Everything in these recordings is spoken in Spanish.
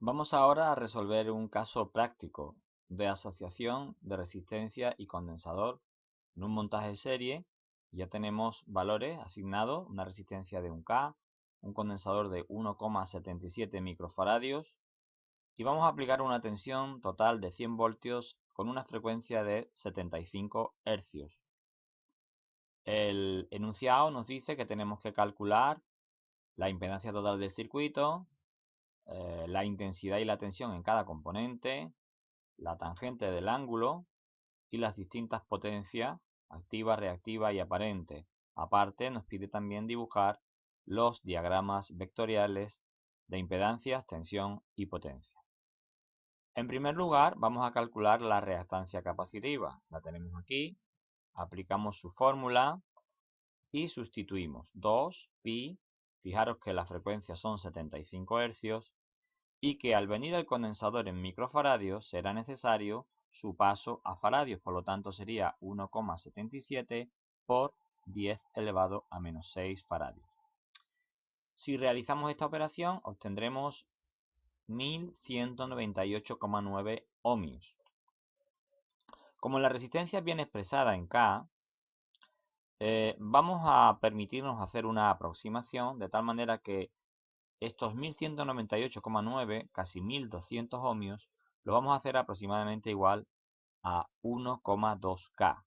Vamos ahora a resolver un caso práctico de asociación de resistencia y condensador en un montaje de serie. Ya tenemos valores asignados, una resistencia de 1K, un condensador de 1,77 microfaradios y vamos a aplicar una tensión total de 100 voltios con una frecuencia de 75 hercios. El enunciado nos dice que tenemos que calcular la impedancia total del circuito, la intensidad y la tensión en cada componente, la tangente del ángulo y las distintas potencias activa, reactiva y aparente. Aparte, nos pide también dibujar los diagramas vectoriales de impedancias, tensión y potencia. En primer lugar, vamos a calcular la reactancia capacitiva. La tenemos aquí, aplicamos su fórmula y sustituimos 2pi. Fijaros que las frecuencias son 75 hercios y que al venir el condensador en microfaradios será necesario su paso a faradios, por lo tanto sería 1,77 por 10 elevado a menos 6 faradios. Si realizamos esta operación obtendremos 1198,9 ohmios. Como la resistencia es bien expresada en K, vamos a permitirnos hacer una aproximación de tal manera que estos 1198,9, casi 1200 ohmios, lo vamos a hacer aproximadamente igual a 1,2K.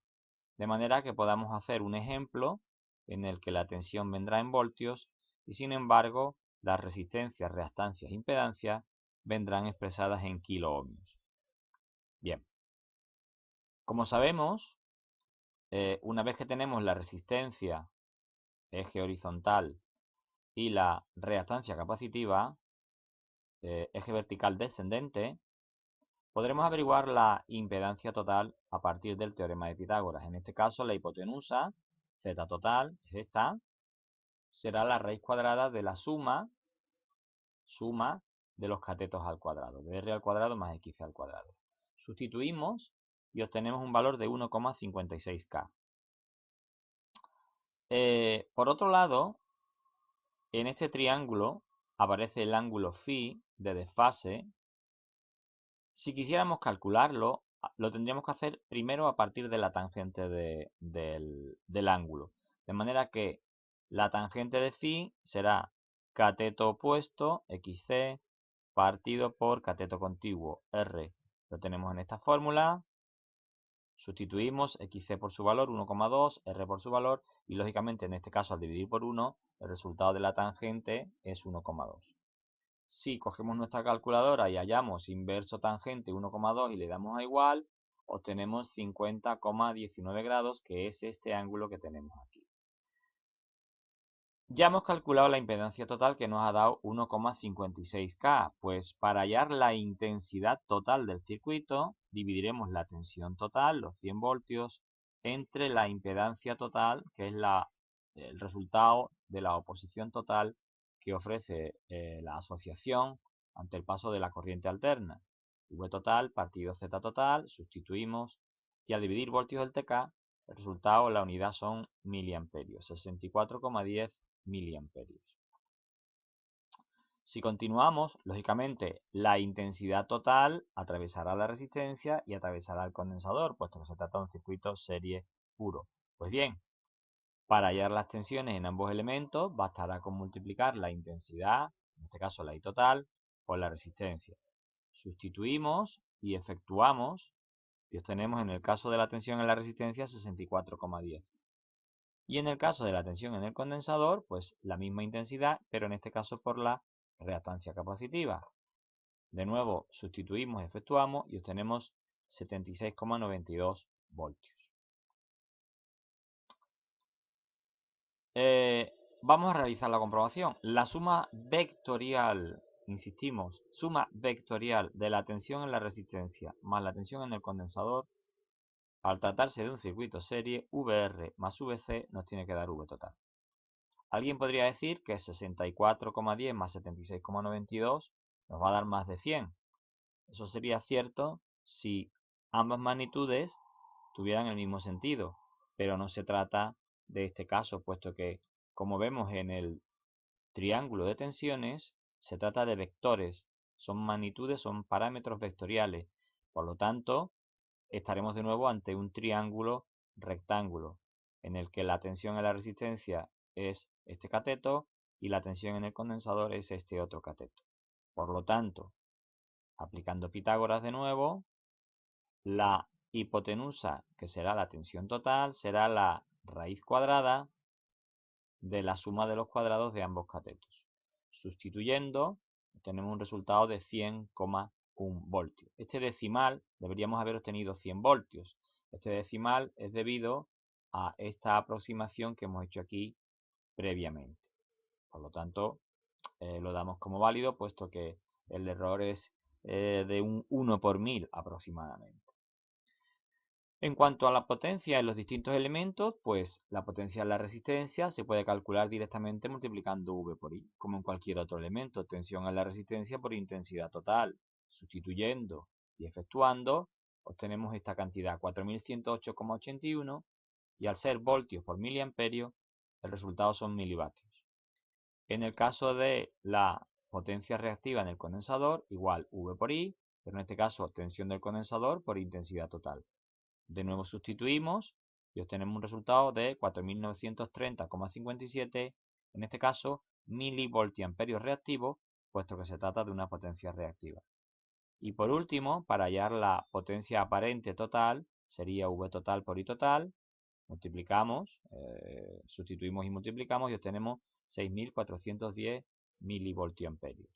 De manera que podamos hacer un ejemplo en el que la tensión vendrá en voltios y sin embargo las resistencias, reactancias e impedancias vendrán expresadas en kiloohmios. Bien, como sabemos, una vez que tenemos la resistencia eje horizontal y la reactancia capacitiva, eje vertical descendente, podremos averiguar la impedancia total a partir del teorema de Pitágoras. En este caso, la hipotenusa, z total, es esta, será la raíz cuadrada de la suma de los catetos al cuadrado, de r al cuadrado más x al cuadrado. Sustituimos y obtenemos un valor de 1,56K. Por otro lado, en este triángulo aparece el ángulo phi de desfase. Si quisiéramos calcularlo, lo tendríamos que hacer primero a partir de la tangente del ángulo. De manera que la tangente de phi será cateto opuesto, xc, partido por cateto contiguo, r. Lo tenemos en esta fórmula. Sustituimos xc por su valor, 1,2, r por su valor, y lógicamente en este caso al dividir por 1, el resultado de la tangente es 1,2. Si cogemos nuestra calculadora y hallamos inverso tangente 1,2 y le damos a igual, obtenemos 50,19 grados, que es este ángulo que tenemos aquí. Ya hemos calculado la impedancia total que nos ha dado 1,56K, pues para hallar la intensidad total del circuito, dividiremos la tensión total, los 100 voltios, entre la impedancia total, que es el resultado de la oposición total que ofrece la asociación ante el paso de la corriente alterna. V total partido Z total, sustituimos y al dividir voltios del TK, el resultado, la unidad son miliamperios, 64,10 miliamperios. Si continuamos, lógicamente la intensidad total atravesará la resistencia y atravesará el condensador, puesto que se trata de un circuito serie puro. Pues bien, para hallar las tensiones en ambos elementos, bastará con multiplicar la intensidad, en este caso la I total, por la resistencia. Sustituimos y efectuamos y obtenemos en el caso de la tensión en la resistencia 64,10. Y en el caso de la tensión en el condensador, pues la misma intensidad, pero en este caso por la reactancia capacitiva. De nuevo, sustituimos, efectuamos y obtenemos 76,92 voltios. Vamos a realizar la comprobación. La suma vectorial, insistimos, suma vectorial de la tensión en la resistencia más la tensión en el condensador, al tratarse de un circuito serie, VR más VC nos tiene que dar V total. Alguien podría decir que 64,10 más 76,92 nos va a dar más de 100. Eso sería cierto si ambas magnitudes tuvieran el mismo sentido, pero no se trata de este caso, puesto que, como vemos en el triángulo de tensiones, se trata de vectores son magnitudes, son parámetros vectoriales. Por lo tanto, estaremos de nuevo ante un triángulo rectángulo, en el que la tensión en la resistencia es este cateto y la tensión en el condensador es este otro cateto. Por lo tanto, aplicando Pitágoras de nuevo, la hipotenusa, que será la tensión total, será la raíz cuadrada de la suma de los cuadrados de ambos catetos. Sustituyendo, tenemos un resultado de 100,1 voltios. Este decimal deberíamos haber obtenido 100 voltios. Este decimal es debido a esta aproximación que hemos hecho aquí previamente. Por lo tanto, lo damos como válido, puesto que el error es de un 1 por 1000 aproximadamente. En cuanto a la potencia en los distintos elementos, pues la potencia en la resistencia se puede calcular directamente multiplicando V por I, como en cualquier otro elemento. Tensión en la resistencia por intensidad total. Sustituyendo y efectuando, obtenemos esta cantidad, 4108,81, y al ser voltios por miliamperio, el resultado son milivatios. En el caso de la potencia reactiva en el condensador, igual V por I, pero en este caso tensión del condensador por intensidad total. De nuevo sustituimos y obtenemos un resultado de 4930,57, en este caso milivoltiamperios reactivos, puesto que se trata de una potencia reactiva. Y por último, para hallar la potencia aparente total, sería V total por I total, multiplicamos, sustituimos y multiplicamos y obtenemos 6410 milivoltiamperios.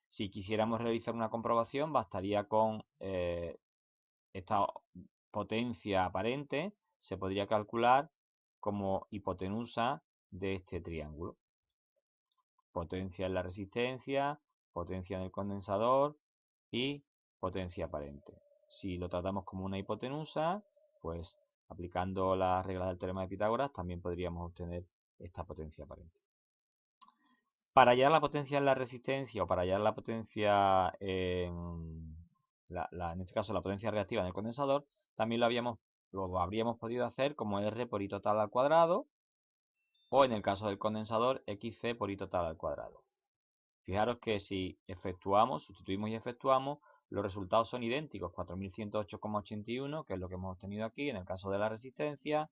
Si quisiéramos realizar una comprobación, bastaría con esta potencia aparente, se podría calcular como hipotenusa de este triángulo. Potencia en la resistencia, potencia en el condensador y potencia aparente. Si lo tratamos como una hipotenusa, pues aplicando las reglas del teorema de Pitágoras también podríamos obtener esta potencia aparente. Para hallar la potencia en la resistencia o para hallar la potencia en este caso la potencia reactiva en el condensador, también lo habríamos podido hacer como R por I total al cuadrado, o en el caso del condensador, XC por I total al cuadrado. Fijaros que si sustituimos y efectuamos, los resultados son idénticos, 4108,81, que es lo que hemos obtenido aquí en el caso de la resistencia,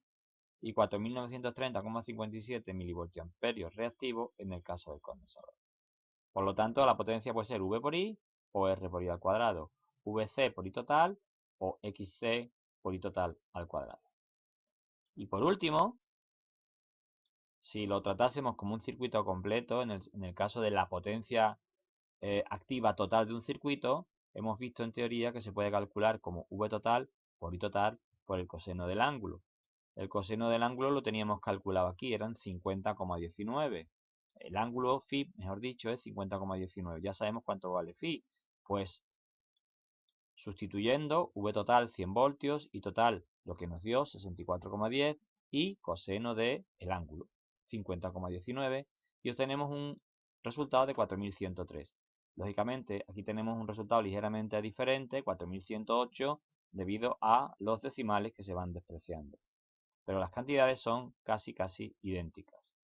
y 4930,57 milivoltiamperios reactivos en el caso del condensador. Por lo tanto, la potencia puede ser V por I o R por I al cuadrado, VC por I total o XC por I total al cuadrado. Y por último, si lo tratásemos como un circuito completo, en el caso de la potencia activa total de un circuito, hemos visto en teoría que se puede calcular como V total por I total por el coseno del ángulo. El coseno del ángulo lo teníamos calculado aquí, eran 50,19. El ángulo phi, mejor dicho, es 50,19. Ya sabemos cuánto vale phi. Pues sustituyendo, V total 100 voltios y total lo que nos dio 64,10 y coseno del ángulo 50,19 y obtenemos un resultado de 4103. Lógicamente aquí tenemos un resultado ligeramente diferente, 4108, debido a los decimales que se van despreciando. Pero las cantidades son casi idénticas.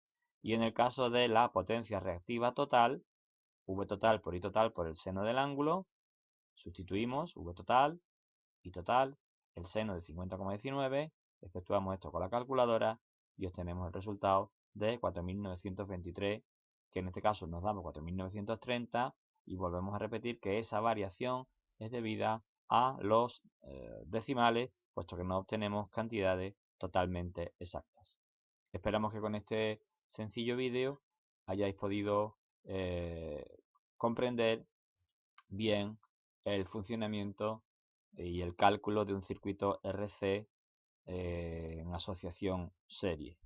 Y en el caso de la potencia reactiva total, V total por I total por el seno del ángulo, sustituimos V total, I total, el seno de 50,19, efectuamos esto con la calculadora y obtenemos el resultado de 4923, que en este caso nos damos 4930 y volvemos a repetir que esa variación es debida a los decimales, puesto que no obtenemos cantidades totalmente exactas. Esperamos que con este sencillo vídeo hayáis podido comprender bien el funcionamiento y el cálculo de un circuito RC en asociación serie.